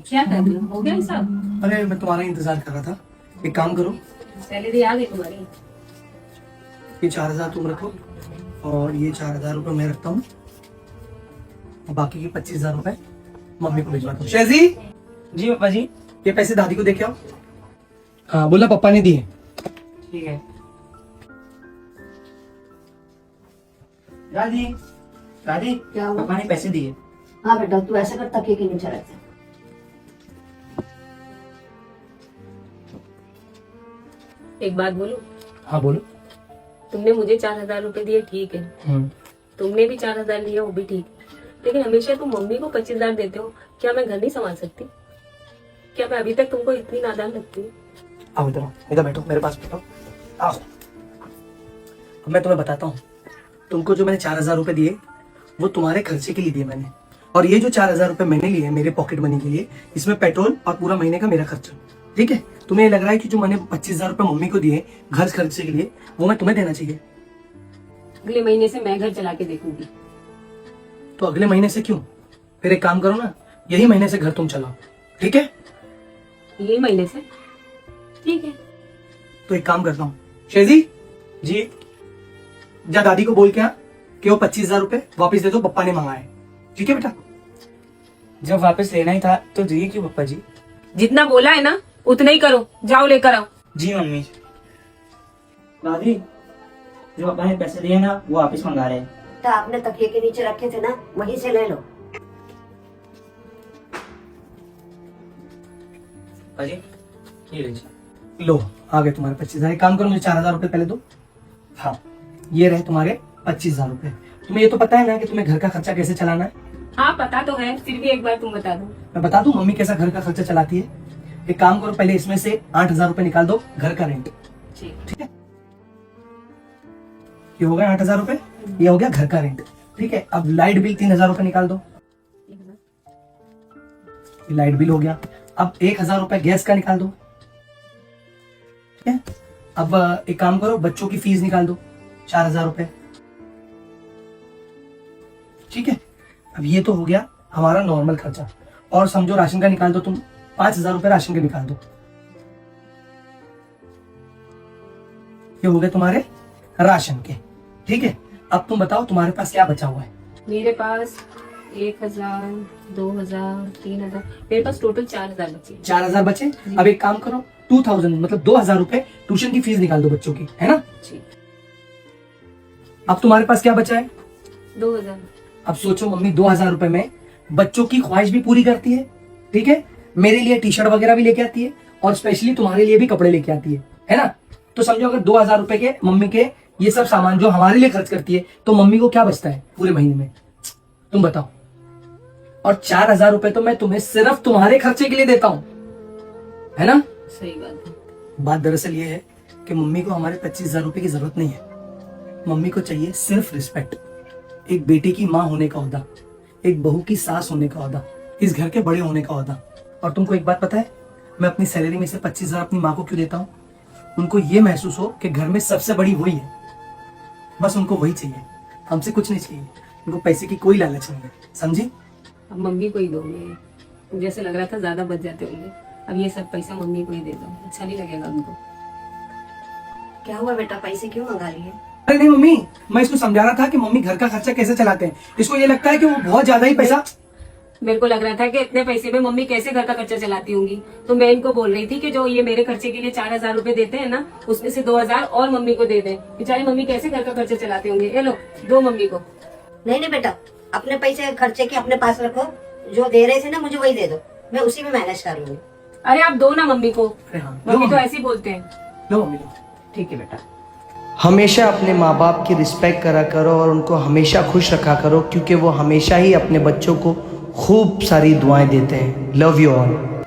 क्या कर रहे हो गया ये सब? अरे मैं तुम्हारा इंतजार कर रहा था। एक काम करो, सैलरी आ गई तुम्हारी? ये 4000 तुम रखो और ये 4000 रुपये मैं रखता हूँ और बाकी के 25000 रुपये मम्मी को भिजवाता हूँ। शेजी जी पापा जी। ये पैसे दादी को दे के आओ। हाँ बोला पापा ने दिए। ठीक है। दादी दादी क्या हुआ? पापा ने पैसे दिए। हाँ बेटा, तू ऐसा कर, तकिए के नीचे रख दे। एक बात बोलो, हाँ बोलो। तुमने मुझे 4000 रुपए दिए, ठीक है। तुमने भी 4000 लिए, वो भी ठीक है। लेकिन हमेशा तुम मम्मी को 25000 देते हो। क्या मैं घर नहीं संभाल सकती? क्या मैं अभी तक तुमको इतनी नादान लगती हूँ? आओ इधर आओ, इधर बैठो, मेरे पास बैठो। आओ अब मैं तुम्हें बताता हूँ। तुमको जो मैंने 4000 रुपये दिए वो तुम्हारे खर्चे के लिए दिए मैंने, और ये जो 4000 रुपये मैंने लिए मेरे पॉकेट मनी के लिए, इसमें पेट्रोल और पूरा महीने का मेरा खर्चा। ठीक है, तुम्हें ये लग रहा है कि जो मैंने 25000 रुपये मम्मी को दिए घर खर्चे के लिए वो मैं तुम्हें देना चाहिए? अगले महीने से मैं घर चला के देखूंगी। तो अगले महीने से क्यों? फिर एक काम करो ना, यही महीने से घर तुम चलाओ, ठीक है? ये महीने से ठीक है। तो एक काम करता हूँ, शेजी जी। जा दादी को बोल के आ कि वो 25000 रुपये वापस दे दो, पप्पा ने मंगाए। ठीक है बेटा? जब वापस लेना ही था तो दिए क्यों पापा जी? जितना बोला है ना उतना ही करो, जाओ लेकर आओ। जी मम्मी। दादी जो पापा ने पैसे दिए ना वो वापस मंगा रहे हैं। तो आपने तकिए के नीचे रखे थे ना, वहीं से ले लो। पापा जी ये लीजिए। लो आ गए तुम्हारे 25000। एक काम करो, मुझे 4000 रुपये पहले दो। हाँ ये रहे तुम्हारे 25000 रुपये। तुम्हें ये तो पता है ना कि तुम्हें घर का खर्चा कैसे चलाना है? हाँ पता तो है, फिर भी एक बार तुम बता दो। मैं बता दूं मम्मी कैसा घर का खर्चा चलाती है? एक काम करो, पहले इसमें से 8000 रुपये निकाल दो घर का रेंट। ठीक है, ये हो गया 8000 रुपये, ये हो गया घर का रेंट। ठीक है, अब लाइट बिल 3000 रुपये निकाल दो। ये लाइट बिल हो गया। अब 1000 रुपये गैस का निकाल दो। ठीक है, अब एक काम करो, बच्चों की फीस निकाल दो 4000 रुपये। ठीक है, अब ये तो हो गया हमारा नॉर्मल खर्चा। और समझो राशन का निकाल दो तुम, 5000 रुपये राशन के निकाल दो। ये हो गए तुम्हारे राशन के। ठीक है, अब तुम बताओ तुम्हारे पास क्या बचा हुआ है? मेरे पास 1000, 2000, 3000, मेरे पास टोटल 4000 बचे। 4000 बचे। अब एक काम करो, 2000 मतलब 2000 रुपए ट्यूशन की फीस निकाल दो बच्चों की, है ना? जी। अब तुम्हारे पास क्या बचा है? 2000। अब सोचो, मम्मी 2000 रुपए में बच्चों की ख्वाहिश भी पूरी करती है। ठीक है, मेरे लिए टी शर्ट वगैरह भी लेके आती है और स्पेशली तुम्हारे लिए भी कपड़े लेके आती है ना? तो समझो अगर 2000 रुपए के मम्मी के ये सब सामान जो हमारे लिए खर्च करती है, तो मम्मी को क्या बचता है पूरे महीने में? तुम बताओ। और 4000 रुपए तो मैं तुम्हें सिर्फ तुम्हारे खर्चे के लिए देता हूं, है ना? सही बात है। बात दरअसल ये है कि मम्मी को हमारे 25000 रुपए की जरूरत नहीं है। मम्मी को चाहिए सिर्फ रिस्पेक्ट, एक बेटी की माँ होने का ओहदा, एक बहू की सास होने का ओहदा, इस घर के बड़े होने का ओहदा। और तुमको एक बात पता है, मैं अपनी सैलरी में से 25000 अपनी माँ को क्यों देता हूँ? उनको ये महसूस हो कि घर में सबसे बड़ी वही है। बस उनको वही चाहिए, हमसे कुछ नहीं चाहिए। उनको पैसे की कोई लालच नहीं है, समझी? अब मम्मी को ही दोगे? जैसे लग रहा था ज्यादा बच जाते होंगे। अब ये सब पैसा मम्मी को ही दे दो, अच्छा नहीं लगेगा उनको। क्या हुआ बेटा, पैसे क्यों मंगा लिए? अरे नहीं मम्मी, मैं इसको समझा रहा था कि मम्मी घर का खर्चा कैसे चलाते हैं। इसको ये लगता है कि वो बहुत ज्यादा ही पैसा। मेरे को लग रहा था कि इतने पैसे में मम्मी कैसे घर का खर्चा चलाती होंगी, तो मैं इनको बोल रही थी कि जो ये मेरे खर्चे के लिए 4000 रुपए देते हैं ना, उसमें से 2000 और मम्मी को दे दें। बेचारी मम्मी कैसे घर का खर्चा चलाते होंगे। ये लो, दो मम्मी को। नहीं नहीं बेटा, अपने पैसे खर्चे के अपने पास रखो। जो दे रहे थे ना मुझे वही दे दो, मैं उसी में मैनेज कर लूंगी। अरे आप दो ना मम्मी को। अरे हाँ, मम्मी तो ऐसे ही बोलते हैं। लो मम्मी लो। ठीक है बेटा। हमेशा अपने माँ बाप की रिस्पेक्ट करा करो और उनको हमेशा खुश रखा करो, क्योंकि वो हमेशा ही अपने बच्चों को खूब सारी दुआएं देते हैं। Love you all.